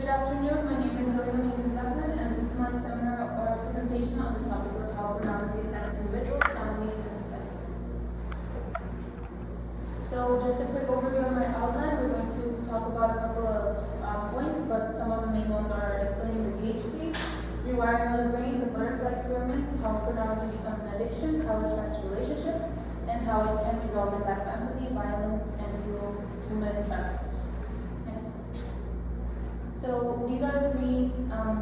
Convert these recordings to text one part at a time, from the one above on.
Good afternoon, my name is Zafman, and this is my seminar or presentation on the topic of how pornography affects individuals, families, and societies. So just a quick overview of my outline. We're going to talk about a couple of points, but some of the main ones are explaining the GAC case, rewiring of the brain, the butterfly experiment, how pornography becomes an addiction, how it affects relationships, and how it can result in lack of empathy, violence, and fuel human trafficking. Next, please. So these are the three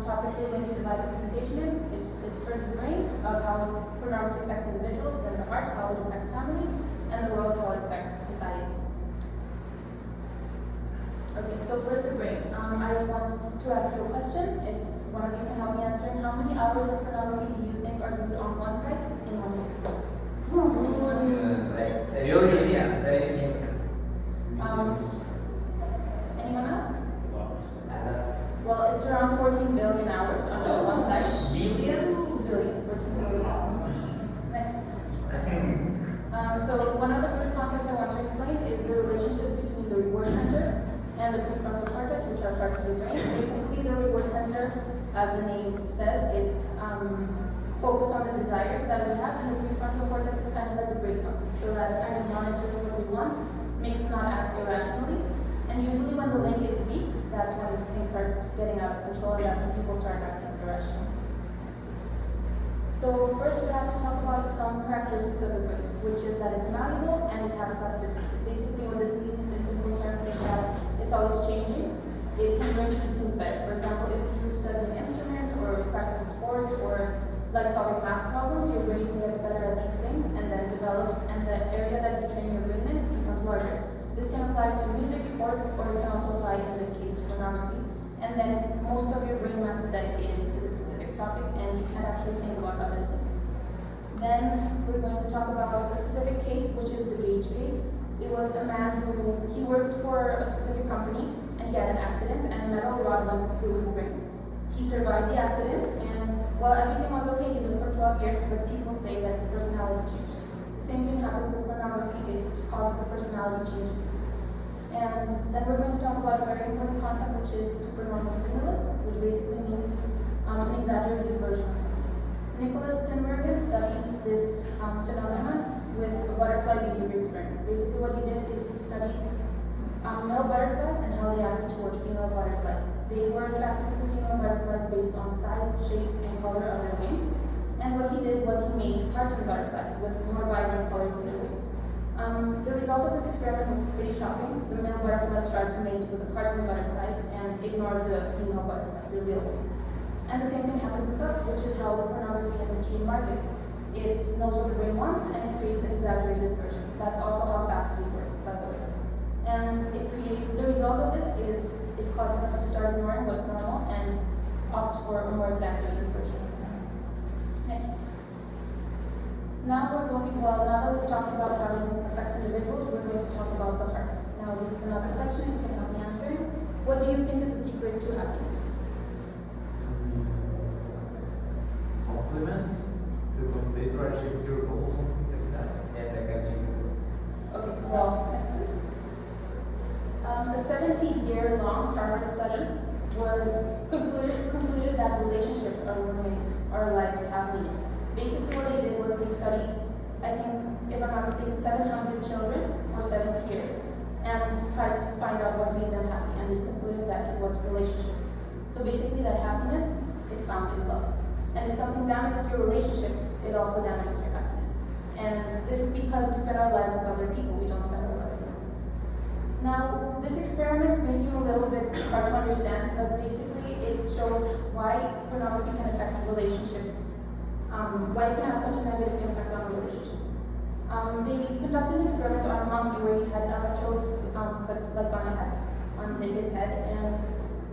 topics we're going to divide the presentation in. It's first the brain, of how pornography affects individuals, then the heart, how it affects families, and the world, how it affects societies. Okay, so first the brain. I want to ask you a question. If one of you can help me answering, how many hours of pornography do you think are viewed on one site in 1 year? Anyone else? Well, it's around 14 billion hours on just one site. Billion, 14 billion hours. Next, please. So one of the first concepts I want to explain is the relationship between the reward center and the prefrontal cortex, which are parts of the brain. Basically, the reward center, as the name says, it's focused on the desires that we have, and the prefrontal cortex is kind of like the brakes on it. So that kind of monitors what we want, makes us not act irrationally. And usually when the link is weak, that's when things start getting out of control, and that's when people start acting irrationally. So first we have to talk about some characteristics of the brain, which is that it's malleable and it has plasticity. Basically what this means in simple terms is that it's always changing. It can learn to do things better. For example, if you study an instrument or practice a sport or like solving math problems, your brain gets better at these things and then develops, and the area that you train your brain in becomes larger. This can apply to music, sports, or it can also apply in this case to pornography. And then most of your brain mass is dedicated to the specific topic, and you can't actually think about other things. Then we're going to talk about a specific case, which is the GAC case. It was a man who he worked for a specific company, and he had an accident, and a metal rod went through his brain. He survived the accident, and well, everything was okay. He lived for 12 years, but people say that his personality changed. The same thing happens with pornography. It causes a personality change. And then we're going to talk about a very important concept, which is supernormal stimulus, which basically means an exaggerated version of something. Nicholas Tinbergen studied this phenomenon with a butterfly behavior experiment. Basically what he did is he studied male butterflies and how they acted toward female butterflies. They were attracted to the female butterflies based on size, shape, and color of their wings. And what he did was he made cartoon butterflies with more vibrant colors in their wings. The result of this experiment was pretty shocking. The male butterflies started to mate with the cartoon butterflies and ignored the female butterflies, the real ones. And the same thing happens with us, which is how the pornography industry markets. It knows what the brain wants and it creates an exaggerated version. That's also how fast food works, by the way. And the result of this is it causes us to start ignoring what's normal and opt for a more exaggerated version. Next, please. Now that we've talked about how it affects individuals, we're going to talk about the heart. Now this is another question you can help me answer. What do you think is the secret to happiness? Compliment to complete or achieve your goals, something like that. Okay, well, next please. A 70-year-long Harvard study was concluded that relationships are what makes our life happy. Basically what they did was they studied, I think, if I'm not mistaken, 700 children for 70 years and tried to find out what made them happy, and they concluded that it was relationships. So basically that happiness is found in love. And if something damages your relationships, it also damages your happiness. And this is because we spend our lives with other people, we don't spend our lives alone. Now, this experiment may seem a little bit hard to understand, but basically it shows why pornography can affect relationships. Why it can have such a negative impact on a relationship. They conducted an experiment on a monkey where he had electrodes put like on a head, on his head, and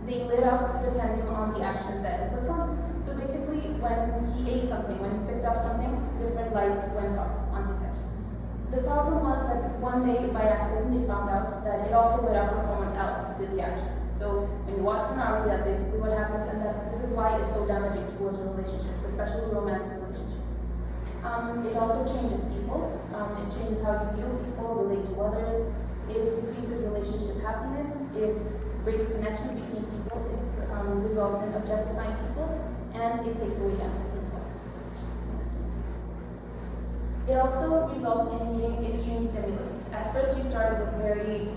they lit up depending on the actions that it performed. So basically, when he ate something, when he picked up something, different lights went off on his head. The problem was that one day, by accident, they found out that it also lit up when someone else did the action. So when you watch pornography, that's basically what happens, and that this is why it's so damaging towards a relationship, especially romantic relationships. It also changes people. It changes how you view people, relate to others. It decreases relationship happiness. It breaks connections between people. It objectifying people, and it takes away empathy as well. Next, please. It also results in needing extreme stimulus. At first, you started with very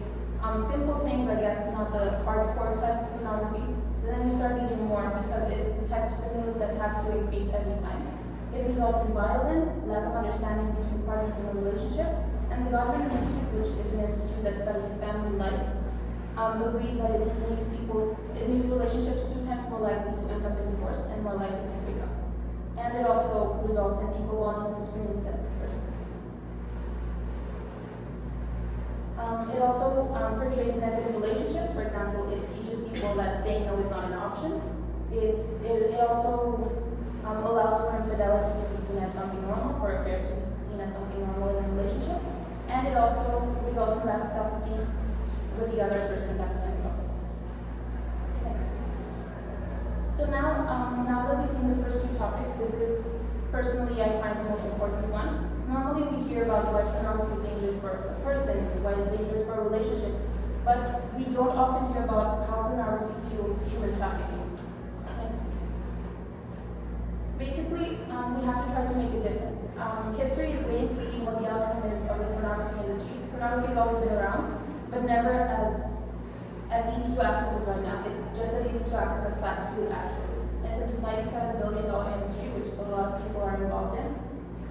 simple things, I guess, not the hardcore type of pornography, but then you start needing more because it's the type of stimulus that has to increase every time. It results in violence, lack of understanding between partners in a relationship, and the Godwin Institute, which is an institute that studies family life, agrees that it makes relationships 2 times more likely to end up in divorce and more likely to break up. And it also results in people wanting the screen instead of the person. It also portrays negative relationships. For example, it teaches people that saying no is not an option. It also allows for infidelity to be seen as something normal, for affairs to be seen as something normal in a relationship. And it also results in lack of self-esteem with the other person that's involved. Next, please. So now that we've seen the first 2 topics, this is personally I find the most important one. Normally we hear about why pornography is dangerous for a person, why it's dangerous for a relationship, but we don't often hear about how pornography fuels human trafficking. Next, please. Basically, we have to try to make a difference. History is waiting to see what the outcome is of the pornography industry. Pornography has always been around, but never as easy to access as right now. It's just as easy to access as fast food, actually. And since it's a $97 billion industry, which a lot of people are involved in,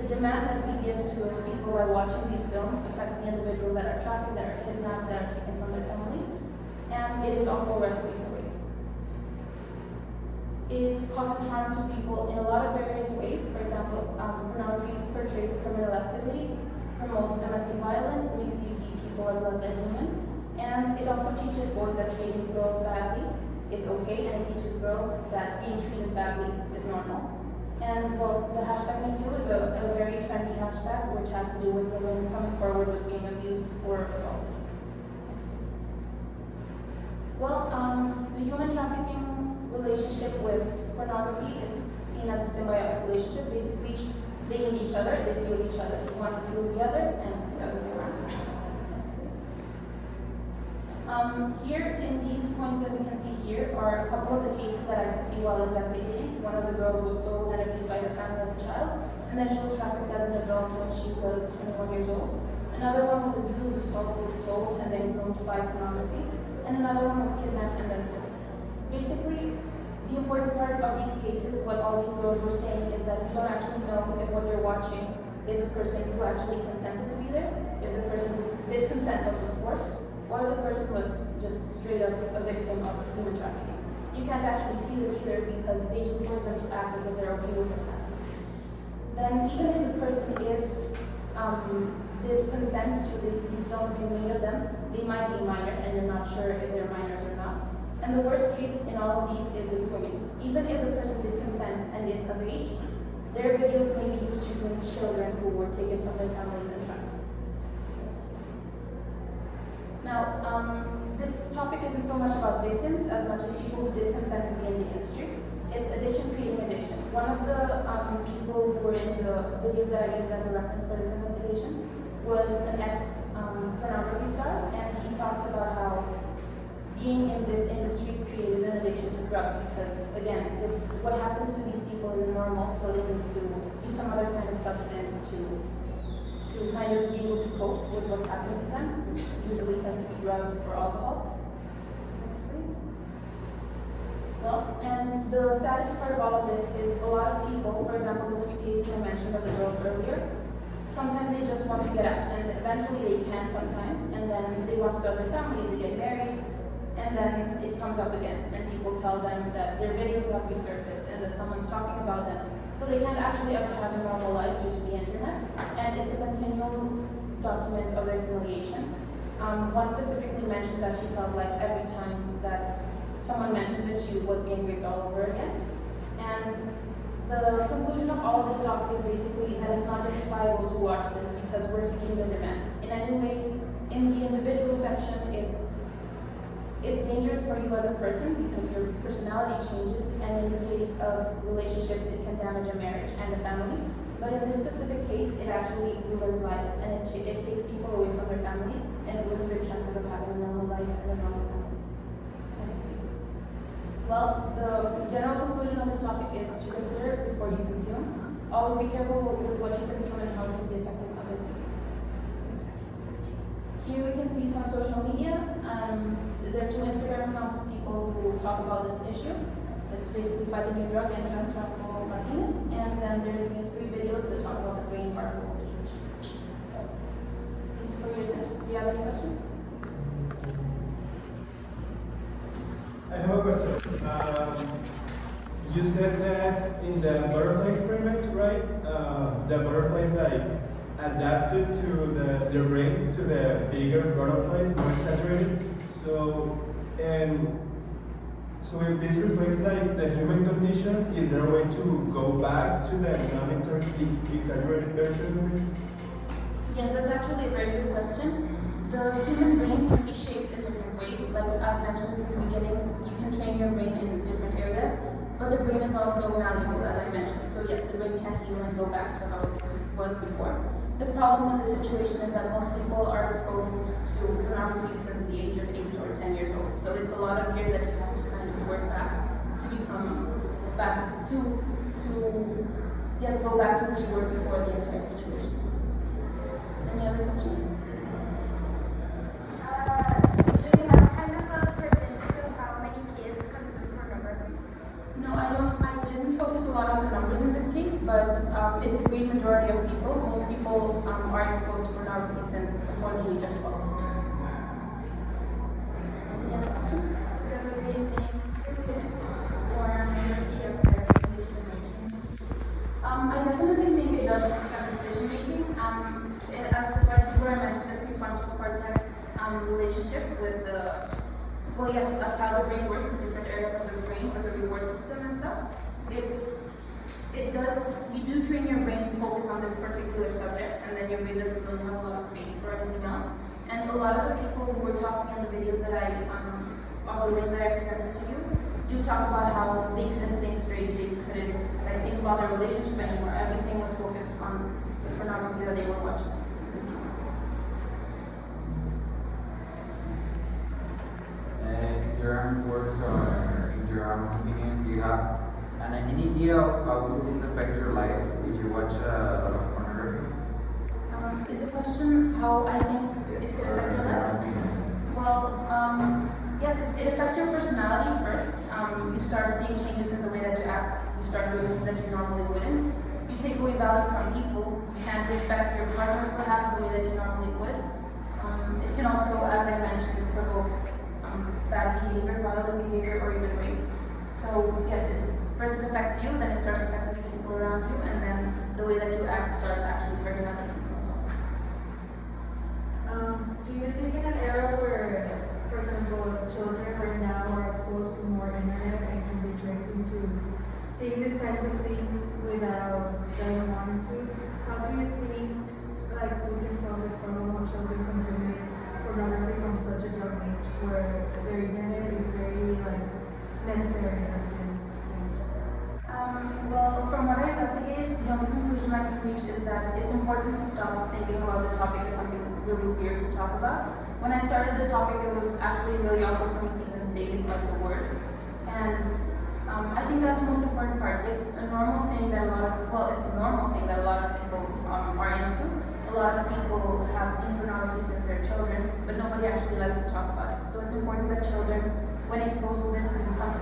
the demand that we give to those people by watching these films affects the individuals that are trafficked, that are kidnapped, that are taken from their families, and it is also a recipe for rape. It causes harm to people in a lot of various ways. For example, pornography portrays criminal activity, promotes domestic violence, makes you see people as less than human, and it also teaches boys that treating girls badly is okay, and it teaches girls that being treated badly is normal. And well, the hashtag #MeToo is a very trendy hashtag, which had to do with women coming forward with being abused or assaulted. Next, please. Well, the human trafficking relationship with pornography is seen as a symbiotic relationship. Basically, they need each other, they fuel each other. One fuels the other, and the other way around. Next, please. Here, in these points that we can see here, are a couple of the cases that I could see while investigating. One of the girls was sold and abused by her family as a child, and then she was trafficked as an adult when she was 21 years old. Another one was abused, assaulted, sold, and then groomed to buy pornography. And another one was kidnapped and then sold. Basically, the important part of these cases, what all these girls were saying, is that you don't actually know if what you're watching is a person who actually consented to be there, if the person who did consent was forced, or the person was just straight up a victim of human trafficking. You can't actually see this either because they do force them to act as if they're okay with consent. Then even if the person did consent to these films being made of them, they might be minors and you're not sure if they're minors or not. And the worst case in all of these is the grooming. Even if the person did consent and is of age, their videos may be used to groom children who were taken from their families and trafficked. Now, this topic isn't so much about victims as much as people who did consent to be in the industry. It's addiction creating addiction. One of the people who were in the videos that I used as a reference for this investigation was an ex-pornography star, and he talks about how being in this industry created an addiction to drugs because, again, what happens to these people is normal, so they need to use some other kind of substance to kind of be able to cope with what's happening to them, which usually tends to be drugs or alcohol. Next, please. Well, and the saddest part of all of this is a lot of people, for example, the 3 cases I mentioned of the girls earlier, sometimes they just want to get out, and eventually they can sometimes, and then they want to start their families, they get married, and then it comes up again, and people tell them that their videos have resurfaced and that someone's talking about them. So they can't actually ever have a normal life due to the internet, and it's a continual document of their humiliation. One specifically mentioned that she felt like every time that someone mentioned it, she was being raped all over again. And the conclusion of all of this topic is basically that it's not justifiable to watch this because we're feeding the demand. In any way, in the individual section, it's dangerous for you as a person because your personality changes, and in the case of relationships, it can damage a marriage and a family. But in this specific case, it actually ruins lives, and it takes people away from their families, and it ruins their chances of having a normal life and a normal family. Next, please. Well, the general conclusion of this topic is to consider before you consume. Always be careful with what you consume and how it can be affecting other people. Here we can see some social media. There are 2 Instagram accounts of people who talk about this issue. It's basically fighting your drug and Gianfranco Martinez. And then there's these 3 videos that talk about the brain particle situation. Thank you for your attention. Do you have any questions? I have a question. You said that in the butterfly experiment, right? The butterflies like adapted to their brains to the bigger butterflies, more saturated. So if this reflects like the human condition, is there a way to go back to the exaggerated version of it? Yes, that's actually a very good question. The human brain can be shaped in different ways. Like I mentioned in the beginning, you can train your brain in different areas, but the brain is also malleable, as I mentioned. So yes, the brain can heal and go back to how it was before. The problem with the situation is that most people are exposed to pornography since the age of 8 or 10 years old. So it's a lot of years that you have to kind of work back to become back to go back to who you were before the entire situation. Any other questions? Do you have kind of a percentage of how many kids consume pornography? No, I don't. I didn't focus a lot on the numbers in this case, but it's a great majority of people. Most people are exposed to pornography since before the age of 12. Any other questions? So do you think pornography affects decision making? I definitely think it does affect decision making. As the part where I mentioned the prefrontal cortex relationship with the, well, yes, how the brain works, the different areas of the brain with the reward system and stuff. You do train your brain to focus on this particular subject, and then your brain doesn't really have a lot of space for anything else. And a lot of the people who were talking in the videos that or the link that I presented to you, do talk about how they couldn't think straight, they couldn't think about their relationship anymore. Everything was focused on the pornography that they were watching. In your own words or in your own opinion, do you have any idea of how will this affect your life if you watch a lot of pornography? Is the question how I think it could affect your life? Well, yes, it affects your personality first. You start seeing changes in the way that you act. You start doing things that you normally wouldn't. You take away value from people. You can't respect your partner perhaps the way that you normally would. It can also, as I mentioned, provoke bad behavior, violent behavior, or even rape. So yes, first it affects you, then it starts affecting the people around you, and then the way that you act starts actually hurting other people as well. Do you think in an era where, for example, children right now are exposed to more internet and can be tricked into seeing these kinds of things without them wanting to, how do you think we can solve this problem of children consuming pornography from such a young age where their internet is very necessary at this age? Well, from what I investigated, the only conclusion I can reach is that it's important to stop thinking about the topic as something really weird to talk about. When I started the topic, it was actually really awkward for me to even say the word. And I think that's the most important part. It's a normal thing that a lot of people are into. A lot of people have seen pornography since they're children, but nobody actually likes to talk about it. So it's important that children, when exposed to this, can come to